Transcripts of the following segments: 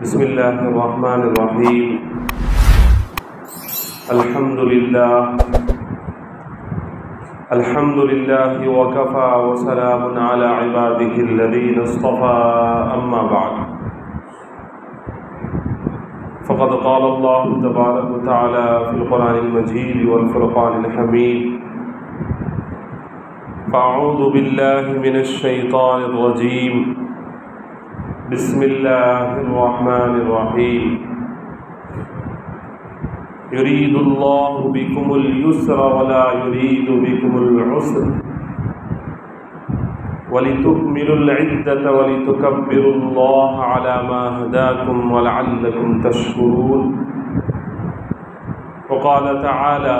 बिस्मिल्लाहिर्रहमानिर्रहीम। अल्हम्दुलिल्लाहि वकफ़ा वसलामुन अला इबादिहिल्लज़ीना इस्तफ़ा, अम्मा बअद। फ़क़द क़ाल अल्लाहु तबारक व तआला फ़िल क़ुरआनिल मजीद वल फ़ुरक़ानिल हमीद। फ़अऊज़ु बिल्लाहि मिनश शैतानिर रजीम। बिस्मिल्लाहिर्रहमानिर्रहीम। युरीदुल्लाहु बिकुमुल युस्रा वला युरीदु बिकुमुल उस्र वलितुकमिलुल इद्दत वलितुकब्बिरुल्लाह अला मा हदाकुम वलअल्लकुम तशकुरून। वक़ाल तआला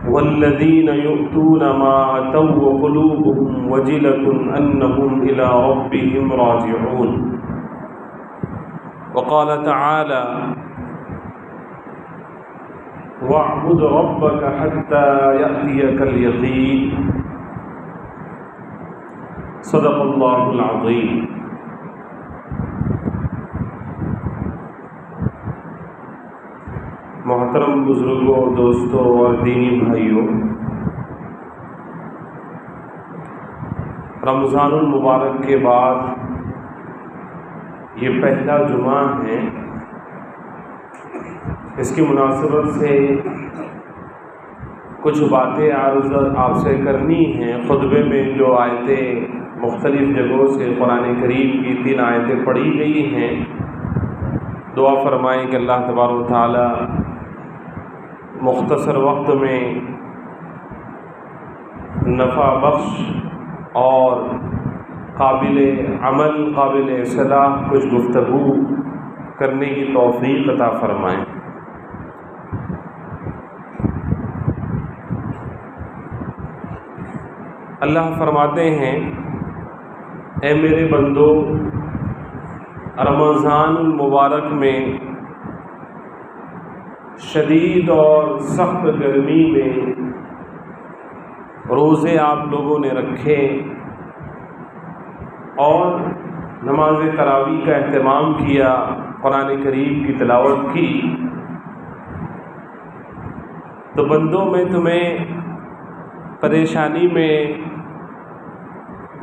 वल्लज़ीना युअतूना मा अतौ व क़ुलूबुहुम वजिलतुन अन्नहुम इला रब्बिहिम राजिऊन। वक़ाल तआला वअबुद रब्बक हत्ता यअतियकल यक़ीन। सदक़ल्लाहुल अज़ीम। मोहतरम बुजुर्गों, दोस्तों और दीनी भाइयों, रमज़ानुल मुबारक के बाद ये पहला जुमा है। इसकी मुनासिबत से कुछ बातें अर्ज़ आपसे करनी हैं। खुतबे में जो आयतें मुख्तलिफ़ जगहों से कुरान करीम की 3 आयतें पढ़ी गई हैं, दुआ फरमाएँ कि अल्लाह तबारक व तआला मुख्तसर वक्त में नफ़ा बख्श और काबिल अमल, काबिल सलाह कुछ गुफ्तगू करने की तौफ़ीक़ अता फ़रमाएँ। अल्लाह फरमाते हैं, ऐ मेरे बंदो, रमज़ानुल मुबारक में शदीद और सख्त गर्मी में रोज़े आप लोगों ने रखे और नमाज तरावी का एहतमाम किया, कुरान करीम की तिलावत की। तो बंदों, मैं तुम्हें परेशानी में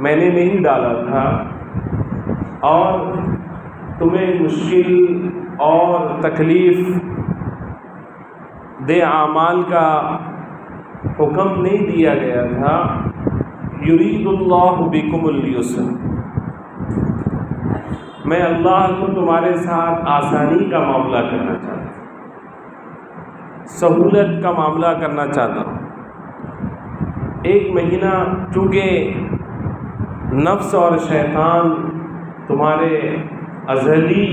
मैंने नहीं डाला था और तुम्हें मुश्किल और तकलीफ़ दे आमाल का हुक्म नहीं दिया गया था। युरीदुल्लाहु बिकुमुल युस्र, मैं अल्लाह को तुम्हारे साथ आसानी का मामला करना चाहता हूँ, सहूलत का मामला करना चाहता हूँ। एक महीना चूँकि नफ्स और शैतान तुम्हारे अज़ली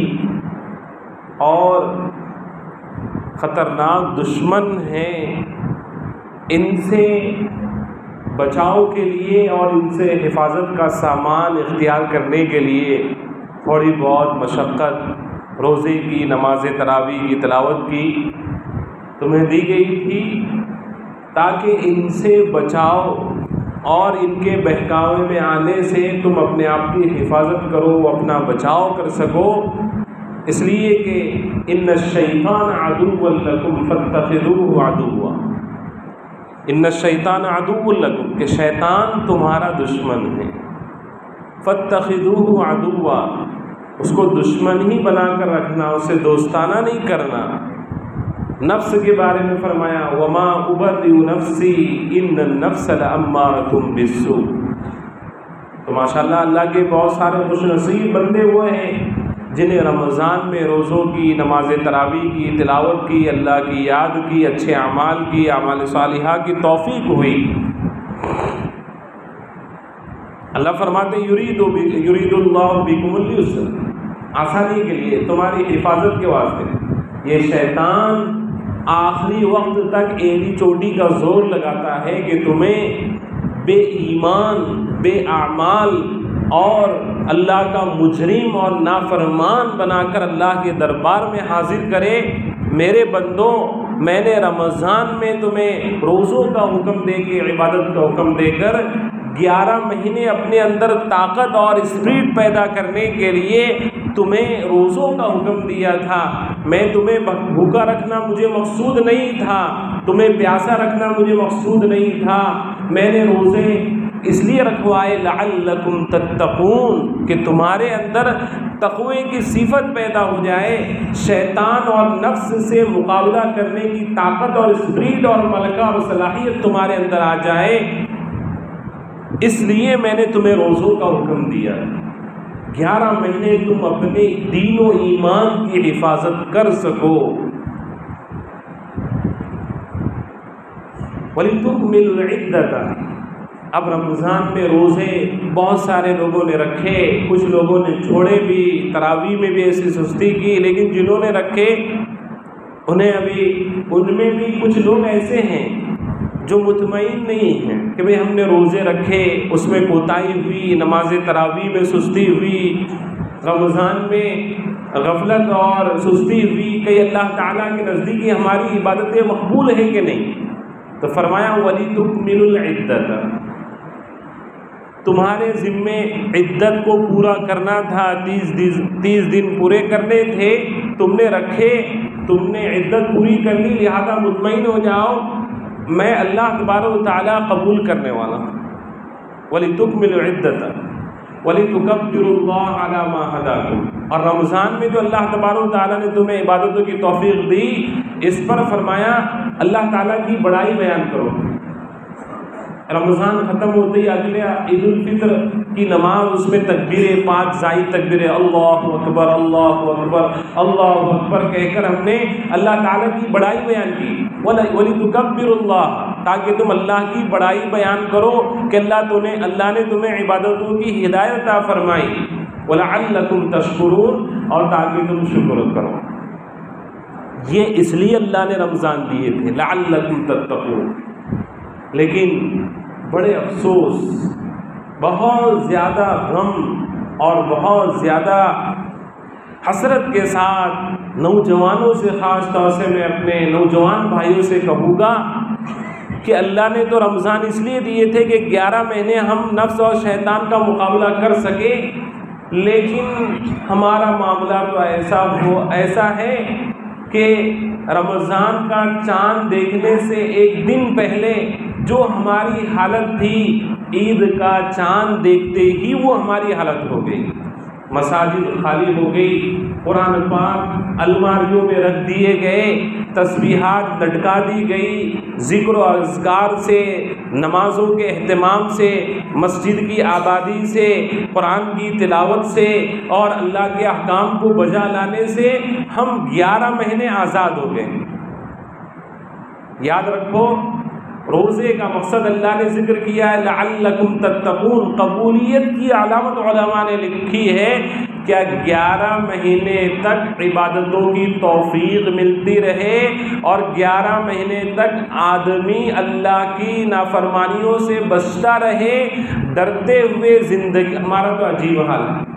और ख़तरनाक दुश्मन हैं, इनसे बचाव के लिए और इनसे हिफाजत का सामान इख्तियार करने के लिए थोड़ी बहुत मशक्क़त रोज़े की, नमाज तरावी की तिलावत की तुम्हें दी गई थी, ताकि इनसे बचाओ और इनके बहकावे में आने से तुम अपने आप की हिफाजत करो, अपना बचाव कर सको। इसलिए कि इन्न शैतान अदुव्वुन लकुम फत्तखिज़ूहु अदुव्वा। इन्न शैतान अदुव्वुन लकुम, कि शैतान तुम्हारा दुश्मन है। फत्तखिज़ूहु अदुव्वा, उसको दुश्मन ही बनाकर रखना, उसे दोस्ताना नहीं करना। नफ्स के बारे में फरमाया, वमा उबर्रिउ नफ्सी इन्नन नफ्स लअम्मारतुम बिस्सू। तो माशाअल्लाह अल्लाह के बहुत सारे खुशनसीब बंदे हुए हैं जिन्हें रमज़ान में रोज़ों की, नमाज तरावी की, तिलावत की, अल्लाह की याद की, अच्छे अमाल की, अमाल सालिहा की तौफ़ीक़ हुई। अल्लाह फरमाते युरीदुल्लाहु बिकुमुल युस्र, आसानी के लिए, तुम्हारी हिफाजत के वास्ते। ये शैतान आखिरी वक्त तक एड़ी चोटी का जोर लगाता है कि तुम्हें बेईमान, बेआमाल और अल्लाह का मुजरिम और नाफरमान बनाकर अल्लाह के दरबार में हाजिर करे। मेरे बंदों, मैंने रमज़ान में तुम्हें रोज़ों का हुक्म दे के, इबादत का हुक्म देकर 11 महीने अपने अंदर ताकत और स्पिरिट पैदा करने के लिए तुम्हें रोज़ों का हुक्म दिया था, मैं तुम्हें भूखा रखना मुझे मकसूद नहीं था, तुम्हें प्यासा रखना मुझे मकसूद नहीं था। मैंने रोज़े इसलिए रखवाए लअल्लकुम तत्तकून, कि तुम्हारे अंदर तक़वे की सिफत पैदा हो जाए, शैतान और नफ्स से मुकाबला करने की ताकत और स्प्रीट और मलका और सलाहियत तुम्हारे अंदर आ जाए, इसलिए मैंने तुम्हें रोज़ों का हुक्म दिया। 11 महीने तुम अपने दीन और ईमान की हिफाजत कर सको। वलितुकमिलुल इद्दत, अब रमज़ान में रोज़े बहुत सारे लोगों ने रखे, कुछ लोगों ने छोड़े भी, तरावी में भी ऐसी सुस्ती की, लेकिन जिन्होंने रखे उन्हें अभी उनमें भी कुछ लोग ऐसे हैं जो मुतमईन नहीं हैं कि भाई हमने रोज़े रखे, उसमें कोताही हुई, नमाज तरावी में सुस्ती हुई, रमज़ान में गफलत और सुस्ती हुई, कहीं अल्लाह ताला के नज़दीक हमारी इबादतें मकबूल है कि नहीं। तो फरमाया वलितुकमिलुल इद्दत, तुम्हारे ज़िम्मे इद्दत को पूरा करना था, 30 दिन पूरे करने थे, तुमने रखे, तुमने इद्दत पूरी कर ली, लिहाजा मुतमईन हो जाओ, मैं अल्लाह तबारक व तआला कबूल करने वाला हूँ। वलितुकमिलुल इद्दत वलितुकब्बिरुल्लाह अला मा हदाकुम, और रमज़ान में जो अल्लाह तबारक व तआला ने तुम्हें इबादतों की तौफीक दी, इस पर फरमाया अल्लाह ताला की बड़ाई बयान करो। रमज़ान ख़त्म होते ही अगले ईद उल फित्र की नमाज, उसमें तकबीरें 5 जायद तकबीरें, अल्लाहु अकबर अल्लाहु अकबर अल्लाहु अकबर कहकर हमने अल्लाह ताला की बड़ाई बयान की। वलितुकब्बिरुल्लाह, ताकि तुम अल्लाह की बड़ाई बयान करो कि अल्लाह ने तुम्हें इबादतों की हिदायत अता फरमाई। वलअल्लकुम तशकुरून, और ताकि तुम शुक्र करो। ये इसलिए अल्लाह ने रमज़ान दिए थे, लअल्लकुम तत्तकून। लेकिन बड़े अफसोस, बहुत ज़्यादा गम और बहुत ज़्यादा हसरत के साथ नौजवानों से, ख़ास तौर से मैं अपने नौजवान भाइयों से कहूँगा कि अल्लाह ने तो रमज़ान इसलिए दिए थे कि 11 महीने हम नफ्स और शैतान का मुकाबला कर सके, लेकिन हमारा मामला तो ऐसा है कि रमज़ान का चाँद देखने से एक दिन पहले जो हमारी हालत थी, ईद का चाँद देखते ही वो हमारी हालत हो गई। मसाजिद खाली हो गई, कुरान पाक अलमारियों में रख दिए गए, तस्बीहात लटका दी गई, ज़िक्र और अज़कार से, नमाज़ों के अहतमाम से, मस्जिद की आबादी से, कुरान की तिलावत से और अल्लाह के अहकाम को बजा लाने से हम 11 महीने आज़ाद हो गए। याद रखो, रोज़े का मकसद अल्लाह ने जिक्र किया है, लअल्लकुम तत्तकून। कबूलियत की अलामत उलमा ने लिखी है, क्या 11 महीने तक इबादतों की तौफीक मिलती रहे और 11 महीने तक आदमी अल्लाह की नाफरमानियों से बचता रहे, डरते हुए ज़िंदगी। हमारा तो अजीब हाल है,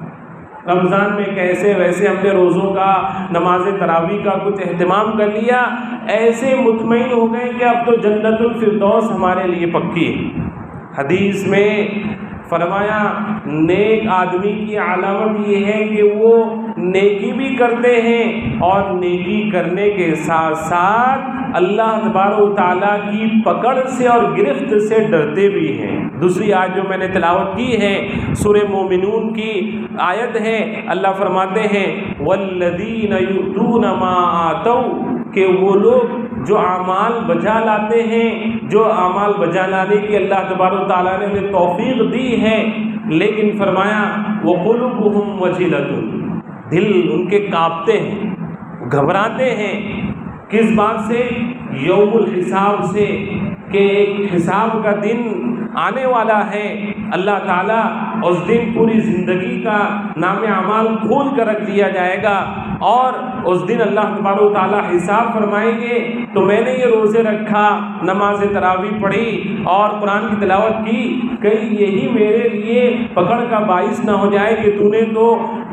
रमज़ान में कैसे वैसे हमने रोज़ों का, नमाज तरावी का कुछ एहतमाम कर लिया, ऐसे मुतमईन हो गए कि अब तो जन्नतुल फिरदौस हमारे लिए पक्की है। हदीस में फरमाया, नेक आदमी की अलामत ये है कि वो नेकी भी करते हैं और नेकी करने के साथ साथ अल्लाह तबारक व तआला की पकड़ से और गिरफ्त से डरते भी हैं। दूसरी आयत जो मैंने तिलावत की है, सूरह मोमिनून की आयत है, अल्लाह फरमाते हैं वल्लज़ीना यु'तूना मा आतौ, कि वो लोग जो आमाल बजा लाते हैं, जो आमाल बजा लाने की अल्लाह तबारक व तआला ने उन्हें तौफीक दी है, लेकिन फरमाया वक़ुलूबुहुम वजिलतुन, दिल उनके कांपते हैं, घबराते हैं। किस बात से? यौमुल हिसाब से, कि एक हिसाब का दिन आने वाला है। अल्लाह ताला उस दिन पूरी ज़िंदगी का नाम अमाल खोल कर रख दिया जाएगा और उस दिन अल्लाह तबारक व तआला हिसाब फरमाएंगे। तो मैंने ये रोज़े रखा, नमाज तरावी पढ़ी और कुरान की तिलावत की, कहीं यही मेरे लिए पकड़ का बाइस ना हो जाए कि तूने तो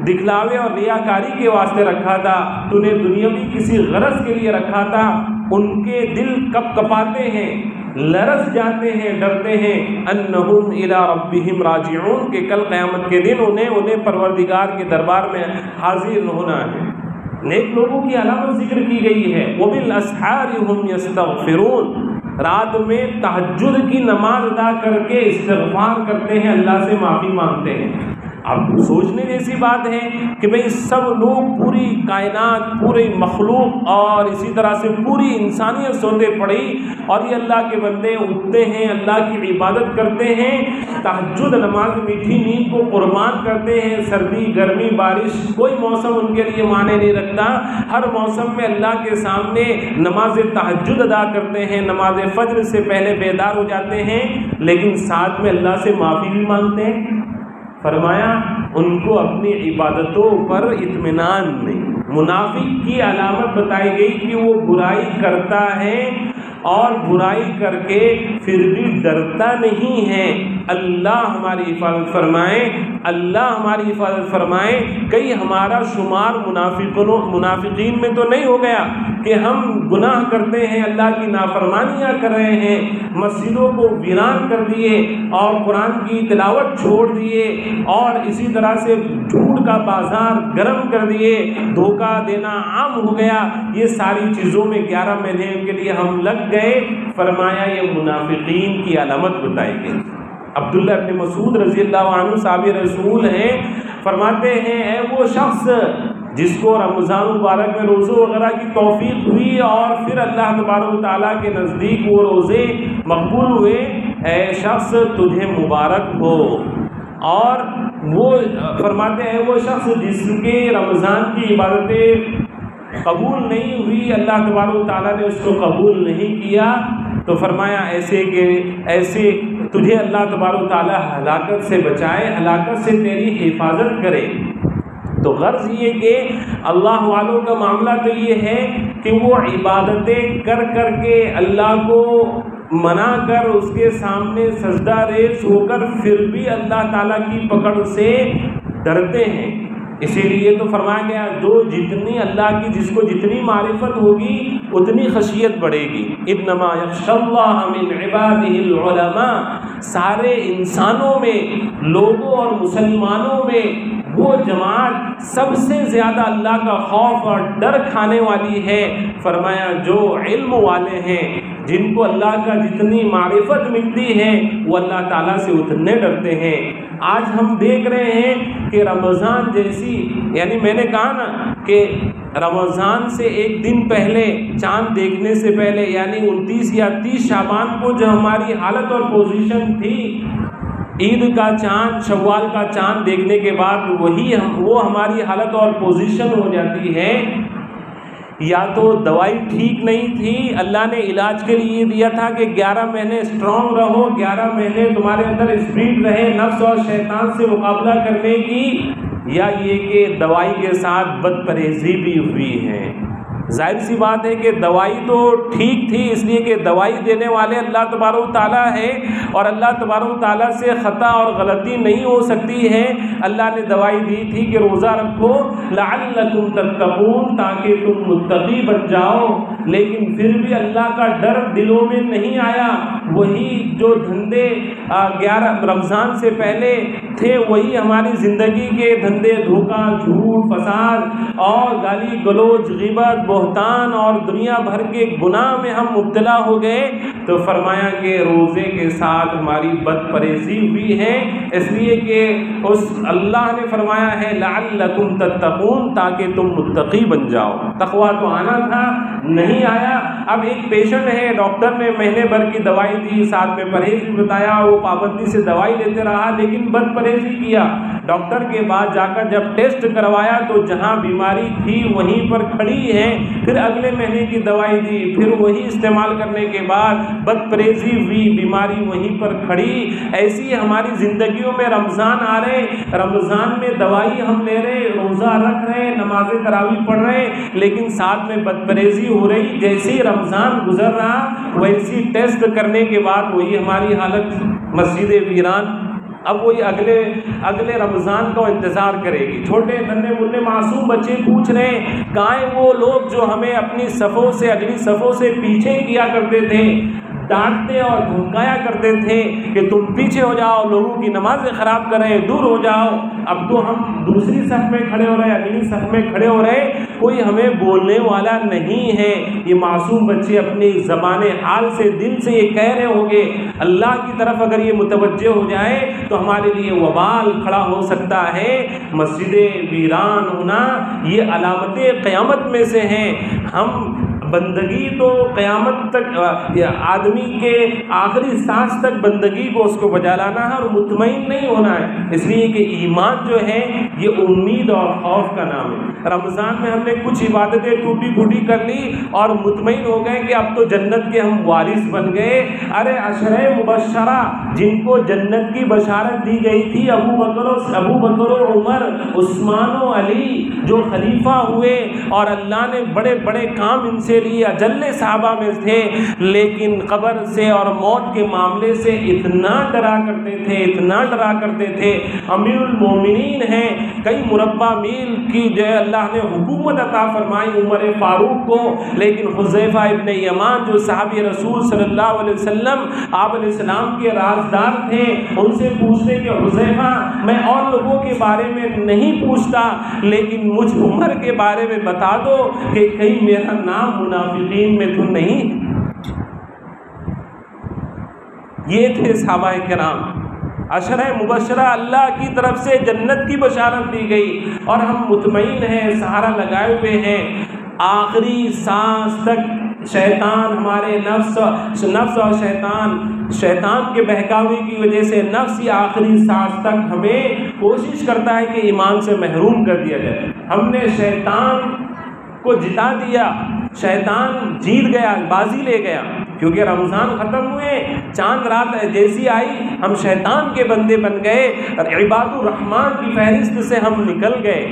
दिखलावे और रियाकारी के वास्ते रखा था, तूने दुनियावी किसी गरज के लिए रखा था। उनके दिल कप कपाते हैं, लरस जाते हैं, डरते हैं, अन्नहुम इला रब्बिहिम राजिऊन, के कल क़यामत के दिन उन्हें परवरदिगार के दरबार में हाजिर होना है। नेक लोगों की अलामत जिक्र की गई है, वबिल अस्हारि हुम यस्तगफिरून, रात में तहज्जुद की नमाज अदा करके इस्तिग़फ़ार करते हैं, अल्लाह से माफ़ी मांगते हैं। अब सोचने जैसी बात है कि भाई सब लोग, पूरी कायनात, पूरी मखलूक और इसी तरह से पूरी इंसानियत सोते पड़ी और ये अल्लाह के बंदे उठते हैं, अल्लाह की इबादत करते हैं, तहज्जुद नमाज, मीठी नींद को कुर्बान करते हैं। सर्दी, गर्मी, बारिश, कोई मौसम उनके लिए माने नहीं रखता। हर मौसम में अल्लाह के सामने नमाज तहज्जुद अदा करते हैं, नमाज फज्र से पहले बेदार हो जाते हैं, लेकिन साथ में अल्लाह से माफ़ी भी मांगते हैं। फरमाया उनको अपनी इबादतों पर इत्मीनान नहीं। मुनाफिक की अलामत बताई गई कि वो बुराई करता है और बुराई करके फिर भी डरता नहीं है। अल्लाह हमारी हिफाजत फरमाए, अल्लाह हमारी हिफाजत फरमाए। कहीं हमारा शुमार मुनाफिकीन में तो नहीं हो गया कि हम गुनाह करते हैं, अल्लाह की नाफरमानियाँ कर रहे हैं, मस्जिदों को वीरान कर दिए और कुरान की तिलावत छोड़ दिए और इसी तरह से झूठ का बाजार गर्म कर दिए, धोखा देना आम हो गया। ये सारी चीज़ों में 11 महीने के लिए हम लग गए। फरमाया ये मुनाफिकीन की अलामत बताई गई। अब्दुल्लाह इब्न मसूद रज़ी अल्लाह अन्हु साहबी रसूल हैं, फरमाते हैं ऐ वो शख्स जिसको रमज़ान मुबारक में रोज़े वगैरह की तौफीक हुई और फिर अल्लाह तबारक व तआला के नज़दीक वो रोज़े मकबूल हुए, ऐ शख्स तुझे मुबारक हो। और वो फरमाते हैं वो शख्स जिसके रमज़ान की इबादतें कबूल नहीं हुई, अल्लाह तबारक व तआला ने उसको कबूल नहीं किया, तो फरमाया ऐसे तुझे अल्लाह तबारक व तआला हलाकत से बचाए, हलाकत से तेरी हिफाजत करे। तो गर्ज ये कि अल्लाह वालों का मामला तो ये है कि वो इबादतें कर कर के अल्लाह को मना कर उसके सामने सजदा रेज़ होकर फिर भी अल्लाह ताला की पकड़ से डरते हैं। इसीलिए तो फरमाया गया जो जितनी अल्लाह की, जिसको जितनी मारिफत होगी उतनी खशियत बढ़ेगी। इन्नमा यख्शल्लाह मिन इबादिहिल उलमा, सारे इंसानों में, लोगों और मुसलमानों में वो जमात सबसे ज़्यादा अल्लाह का खौफ और डर खाने वाली है। फरमाया जो इल्म वाले हैं, जिनको अल्लाह का जितनी मारिफत मिलती है वो अल्लाह ताला से उतने डरते हैं। आज हम देख रहे हैं कि रमज़ान जैसी, यानी मैंने कहा ना कि रमज़ान से एक दिन पहले, चाँद देखने से पहले, यानी 29 या 30 शाबान को जो हमारी हालत और पोजीशन थी, ईद का चाँद, शव्वाल का चाँद देखने के बाद वो हमारी हालत और पोजीशन हो जाती है। या तो दवाई ठीक नहीं थी, अल्लाह ने इलाज के लिए दिया था कि 11 महीने स्ट्रॉन्ग रहो, 11 महीने तुम्हारे अंदर स्पिरिट रहे नफ्स और शैतान से मुकाबला करने की, या ये कि दवाई के साथ बदपरहेज़ी भी हुई है। जाहिर सी बात है कि दवाई तो ठीक थी, इसलिए कि दवाई देने वाले अल्लाह तबारक व तआला है और अल्लाह तबारक व तआला से ख़ता और गलती नहीं हो सकती है। अल्लाह ने दवाई दी थी कि रोज़ा रखो लअल्लकुम तत्तकून, ताकि तुम मुत्तकी बन जाओ, लेकिन फिर भी अल्लाह का डर दिलों में नहीं आया। वही जो धंधे 11 रमज़ान से पहले थे वही हमारी ज़िंदगी के धंधे, धोखा, झूठ, फसाद और गाली गलौज, ग़ीबत, बोहतान और दुनिया भर के गुनाह में हम मुब्तला हो गए। तो फरमाया कि रोज़े के साथ हमारी बदपरहेज़ी हुई है, इसलिए कि उस अल्लाह ने फरमाया है लअल्लकुम तत्तकून, ताकि तुम मुत्तकी बन जाओ। तक़वा तो आना था, नहीं आया। अब एक पेशेंट है, डॉक्टर ने महीने भर की दवाई दी, साथ में परहेज़ भी बताया, वो पाबंदी से दवाई लेते रहा लेकिन बदपरहेज़ी किया। डॉक्टर के बाद जाकर जब टेस्ट करवाया तो जहाँ बीमारी थी वहीं पर खड़ी है, फिर अगले महीने की दवाई दी, फिर वही इस्तेमाल करने के बाद बदपरहेज़ी हुई, बीमारी वहीं पर खड़ी। ऐसी हमारी ज़िंदगियों में रमज़ान आ रहे, रमज़ान में दवाई हम ले रहे, रोज़ा रख रहे, नमाज़ तरावी पढ़ रहे, लेकिन साथ में बदपरहेज़ी हो रही। जैसे ही रमज़ान गुजर रहा वैसी टेस्ट करने के बाद वही हमारी हालत, मस्जिद वीरान। अब वही अगले रमज़ान का इंतज़ार करेगी। छोटे नन्हे मुन्ने मासूम बच्चे पूछ रहे हैं कहाँ हैं वो लोग जो हमें अपनी सफ़ों से, अगली सफ़ों से पीछे किया करते थे। डांटते और धमकाया करते थे कि तुम पीछे हो जाओ, लोगों की नमाजें ख़राब करें, दूर हो जाओ। अब तो हम दूसरी सफ़ में खड़े हो रहे, अगली सफ़ में खड़े हो रहे, कोई हमें बोलने वाला नहीं है। ये मासूम बच्चे अपनी ज़बाने हाल से, दिल से ये कह रहे होंगे। अल्लाह की तरफ अगर ये मुतवज्जे हो जाए तो हमारे लिए वबाल खड़ा हो सकता है। मस्जिदें वीरान होना ये अलामतें क़यामत में से हैं। हम बंदगी तो क़यामत तक, आदमी के आखिरी सांस तक बंदगी को उसको बजा लाना है और मुतमईन नहीं होना है। इसलिए कि ईमान जो है ये उम्मीद और खौफ का नाम है। रमज़ान में हमने कुछ इबादतें टूटी फूटी कर ली और मुतमईन हो गए कि अब तो जन्नत के हम वारिस बन गए। अरे अशरे मुबश्शरा जिनको जन्नत की बशारत दी गई थी, अबू बकर उमर उस्मान और अली जो खलीफा हुए और अल्लाह ने बड़े बड़े काम इनसे लिए, अजल्ले साहबा में थे, लेकिन कब्र से और मौत के मामले से इतना डरा करते थे, इतना डरा करते थे। अमीरुल मोमिनीन हैं, कई मुरब्बा मील की जो है अल्लाह ने हुकूमत अता फरमाई उमर फारूक को, लेकिन हुज़ैफा इब्न यमान जो साहबी रसूल सल्लल्लाहु अलैहि वसल्लम आप अलैहिस्सलाम के राजदार थे, उनसे पूछने के हुज़ैफा मैं और लोगों के बारे में नहीं पूछता, लेकिन मुझ उमर के बारे में बता दो कि कहीं मेरा नाम मुनाफिकीन में तो नहीं। ये थे सहाबा किराम, अशरा मुबशरा, अल्लाह की तरफ से जन्नत की बशारत दी गई और हम मुतमईन हैं, सहारा लगाए हुए हैं। आखिरी सांस तक शैतान हमारे नफ्स और शैतान के बहकावे की वजह से नफ्स या आखिरी सांस तक हमें कोशिश करता है कि ईमान से महरूम कर दिया जाए। हमने शैतान को जिता दिया, शैतान जीत गया, बाजी ले गया, क्योंकि रमज़ान ख़त्म हुए, चांद रात जैसी आई हम शैतान के बंदे बन गए और इबादुर रहमान की फहरिस्त से हम निकल गए,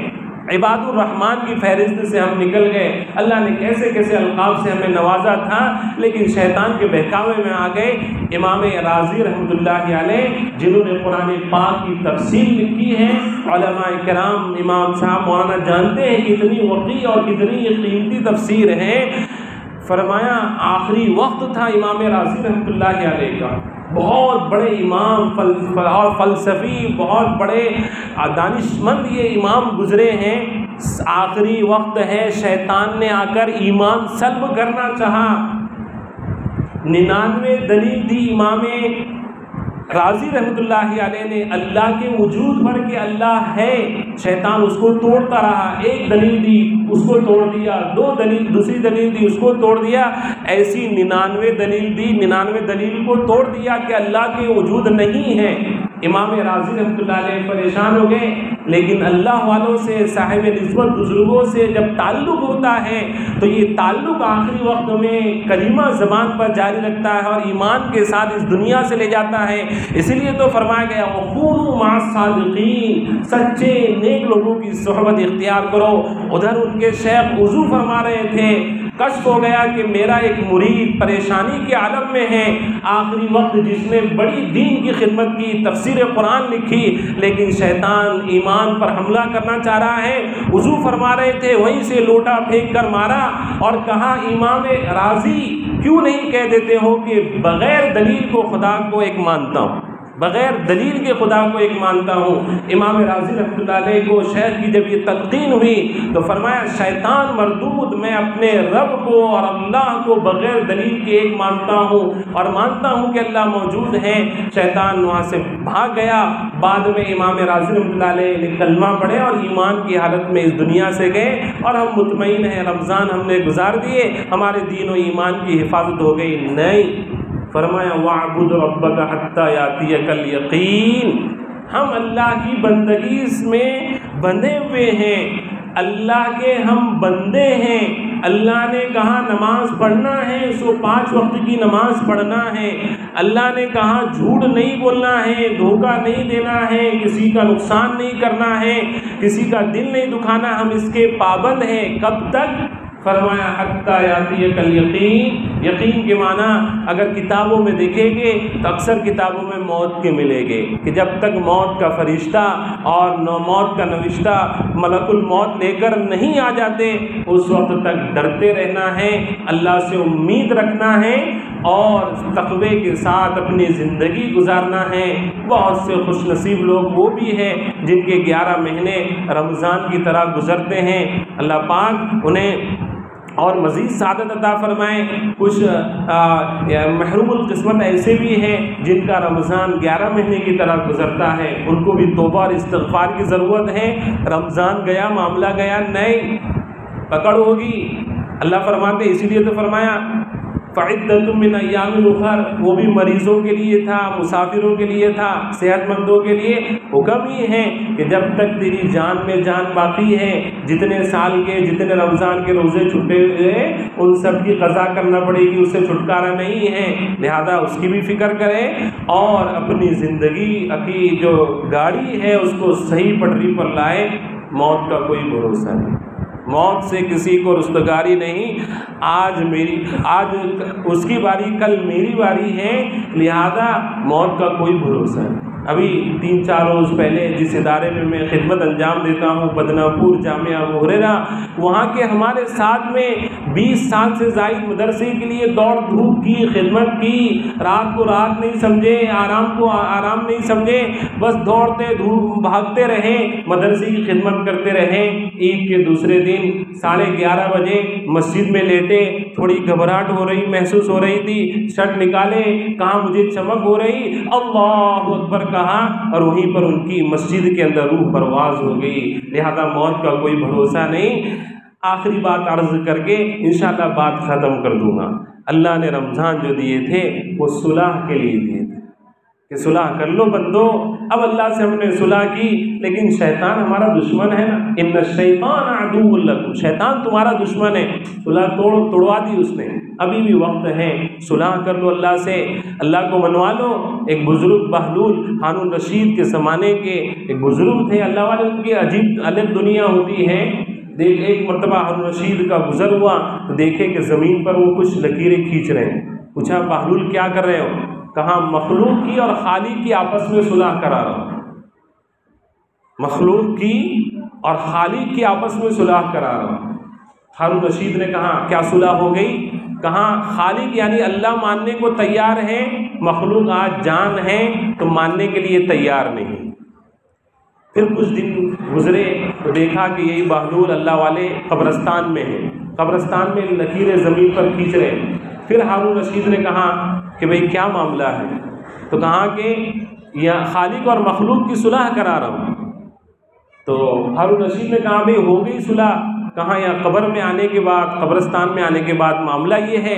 इबादुर रहमान की फहरिस्त से हम निकल गए। अल्लाह ने कैसे कैसे अलक़ाब से हमें नवाजा था, लेकिन शैतान के बहकावे में आ गए। इमाम राज़ी रहमतुल्लाहि अलैह जिन्होंने कुरान पाक की तफसीर लिखी है, उलमाए किराम इमाम साहब मौलाना जानते हैं कितनी वक़ी और कितनी कीमती तफसीर है। फरमाया आखिरी वक्त था इमाम राज़ी रहमतुल्लाहि अलैह का, बहुत बड़े इमाम और फ़लसफ़ी, बहुत बड़े दानिशमंद ये इमाम गुज़रे हैं। आखिरी वक्त है, शैतान ने आकर ईमान सल्ब करना चाहा, 99 दलील दी इमाम राज़ी रहमतुल्लाहि अलैह ने अल्लाह के वजूद पर कि अल्लाह है, शैतान उसको तोड़ता रहा। एक दलील दी उसको तोड़ दिया, दूसरी दलील दी उसको तोड़ दिया, ऐसी 99 दलील दी, 99 दलील को तोड़ दिया कि अल्लाह के वजूद नहीं है। इमाम राज़ी रहमतुल्लाहि अलैह परेशान हो गए, लेकिन अल्लाह वालों से, साहिब निस्बत बुजुर्गों से जब ताल्लुक़ होता है तो ये ताल्लुक़ आखिरी वक्त में कलीमा ज़बान पर जारी रखता है और ईमान के साथ इस दुनिया से ले जाता है। इसीलिए तो फरमाया गया वक़ूनू मअस सादिक़ीन, सच्चे नेक लोगों की सोहबत इख्तियार करो। उधर उनके शेख वज़ू फरमा रहे थे, कश्फ हो गया कि मेरा एक मुरीद परेशानी के आलम में है, आखिरी वक्त जिसने बड़ी दीन की खिदमत की, तफसीर कुरान लिखी, लेकिन शैतान ईमान पर हमला करना चाह रहा है। वज़ू फरमा रहे थे, वहीं से लोटा फेंक कर मारा और कहा इमाम राज़ी क्यों नहीं कह देते हो कि बग़ैर दलील को खुदा को एक मानता हूँ, बग़ैर दलील के खुदा को एक मानता हूँ। इमाम राज़ी रहमतुल्लाहि अलैह को शेख की जब ये तलक़ीन हुई तो फरमाया शैतान मरदूद, मैं अपने रब को और अल्लाह को बग़ैर दलील के एक मानता हूँ और मानता हूँ कि अल्लाह मौजूद है। शैतान वहाँ से भाग गया। बाद में इमाम राज़ी रहमतुल्लाहि अलैह ने कलमा पढ़े और ईमान की हालत में इस दुनिया से गए और हम मुतमईन हैं, रमज़ान हमने गुजार दिए, हमारे दीन और ईमान की हिफाजत हो गई। नहीं, फरमाया वअबुद रब्बका हत्ता यातियकल यकीन, हम अल्लाह की बंदगी में बंधे हुए हैं, अल्लाह के हम बंदे हैं। अल्लाह ने कहा नमाज पढ़ना है सो 5 वक्त की नमाज पढ़ना है। अल्लाह ने कहा झूठ नहीं बोलना है, धोखा नहीं देना है, किसी का नुकसान नहीं करना है, किसी का दिल नहीं दुखाना, हम इसके पाबंद हैं। कब तक? फरमाया हत्ता यातियकल यकीन। यकीन के माना अगर किताबों में देखेंगे तो अक्सर किताबों में मौत के मिलेंगे कि जब तक मौत का फरिश्ता और मौत का नविश्ता मलकुल मौत लेकर नहीं आ जाते उस वक्त तक डरते रहना है, अल्लाह से उम्मीद रखना है और तक़वे के साथ अपनी ज़िंदगी गुजारना है। बहुत से खुशनसीब लोग वो भी हैं जिनके 11 महीने रमज़ान की तरह गुज़रते हैं। अल्लाह पाक उन्हें और मज़ीद सादत अता फ़रमाएँ। कुछ महरूमुल किस्मत ऐसे भी हैं जिनका रमज़ान 11 महीने की तरह गुज़रता है, उनको भी तौबा और इस्तिग़फ़ार की ज़रूरत है। रमज़ान गया, मामला गया, नहीं पकड़ होगी। अल्लाह फरमाते, इसीलिए तो फरमाया फ़इद्दतुम मिन अय्यामिन उख़र, वो भी मरीज़ों के लिए था, मुसाफिरों के लिए था, सेहतमंदों के लिए। हुक्म ही है कि जब तक तेरी जान में जान बाकी है, जितने साल के जितने रमज़ान के रोज़े छूटे हुए उन सब की क़ज़ा करना पड़ेगी, उससे छुटकारा नहीं है। लिहाजा उसकी भी फ़िक्र करें और अपनी ज़िंदगी की जो गाड़ी है उसको सही पटरी पर लाए। मौत का कोई भरोसा नहीं, मौत से किसी को रुस्तगारी नहीं। आज उसकी बारी, कल मेरी बारी है, लिहाजा मौत का कोई भरोसा नहीं। अभी 3-4 रोज़ पहले जिस इदारे में मैं खिदमत अंजाम देता हूँ, बदनापुर जामिया अबू हुरैरा, वहाँ के हमारे साथ में 20 साल से ज़ायद मदरसे के लिए दौड़ धूप की, खिदमत की, रात को रात नहीं समझे, आराम को आराम नहीं समझे, बस दौड़ते धूप भागते रहे, मदरसे की खिदमत करते रहे। ईद के दूसरे दिन 11:30 बजे मस्जिद में लेटे, थोड़ी घबराहट हो रही महसूस हो रही थी, शर्ट निकाले, कहाँ मुझे चमक हो रही, अल्लाहु अकबर कहा और वहीं पर उनकी मस्जिद के अंदर रूह परवाज़ हो गई। लिहाजा मौत का कोई भरोसा नहीं। आखिरी बात अर्ज़ करके इंशाअल्लाह बात ख़त्म कर दूँगा। अल्लाह ने रमज़ान जो दिए थे वो सुलह के लिए दिए थे कि सुलह कर लो बंदो। अब अल्लाह से हमने सुलह की, लेकिन शैतान हमारा दुश्मन है ना, इन्ना शैतान अदुव्वुल लकुम, शैतान तुम्हारा दुश्मन है। सुलह तोड़वा दी उसने। अभी भी वक्त है, सुलह कर लो अल्लाह से, अल्लाह को मनवा लो। एक बुज़ुर्ग बहलूल हारून रशीद के ज़माने के एक बुज़ुर्ग थे, अल्लाह वाले, उनकी अजीब अलग दुनिया होती है। एक मरतबा हारून रशीद का गुज़र हुआ तो देखे कि ज़मीन पर वो कुछ लकीरें खींच रहे हैं। पूछा, बहलूल क्या कर रहे हो? कहा, मखलूक की और खालिक की आपस में सुलह करा रहा हूँ। मखलूक की और खालिक की आपस में सुलह करा रहा हूँ। हारून रशीद ने कहा, क्या सुलह हो गई? कहा, खालिक यानी अल्लाह मानने को तैयार है, मखलूक आज जान है तो मानने के लिए तैयार नहीं। फिर कुछ दिन गुजरे तो देखा कि यही बहलूल अल्लाह वाले कब्रस्तान में हैं, कब्रस्तान में लकीरें ज़मीन पर खींच रहे हैं। फिर हारून रशीद ने कहा कि भाई क्या मामला है? तो कहा कि यह खालिक और मखलूक की सुलह करा रहा हूँ। तो हारून रशीद ने कहा, भाई हो गई सुलह? कहा, यहाँ कब्र में आने के बाद, कब्रस्तान में आने के बाद मामला ये है,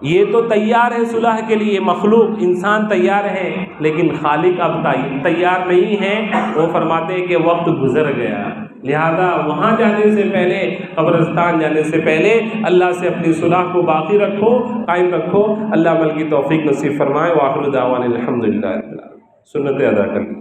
ये तो तैयार है सुलह के लिए, मखलूक इंसान तैयार है, लेकिन खालिक अब तैयार नहीं है। वो फरमाते हैं कि वक्त गुजर गया, लिहाजा वहाँ जाने से पहले, कब्रस्तान जाने से पहले अल्लाह से अपनी सुलह को बाकी रखो, कायम रखो। अल्लाह अमल की तौफीक नसीब फरमाए। व आखिर दावाना अल्हम्दुलिल्लाह, सुन्नतें अदा कर।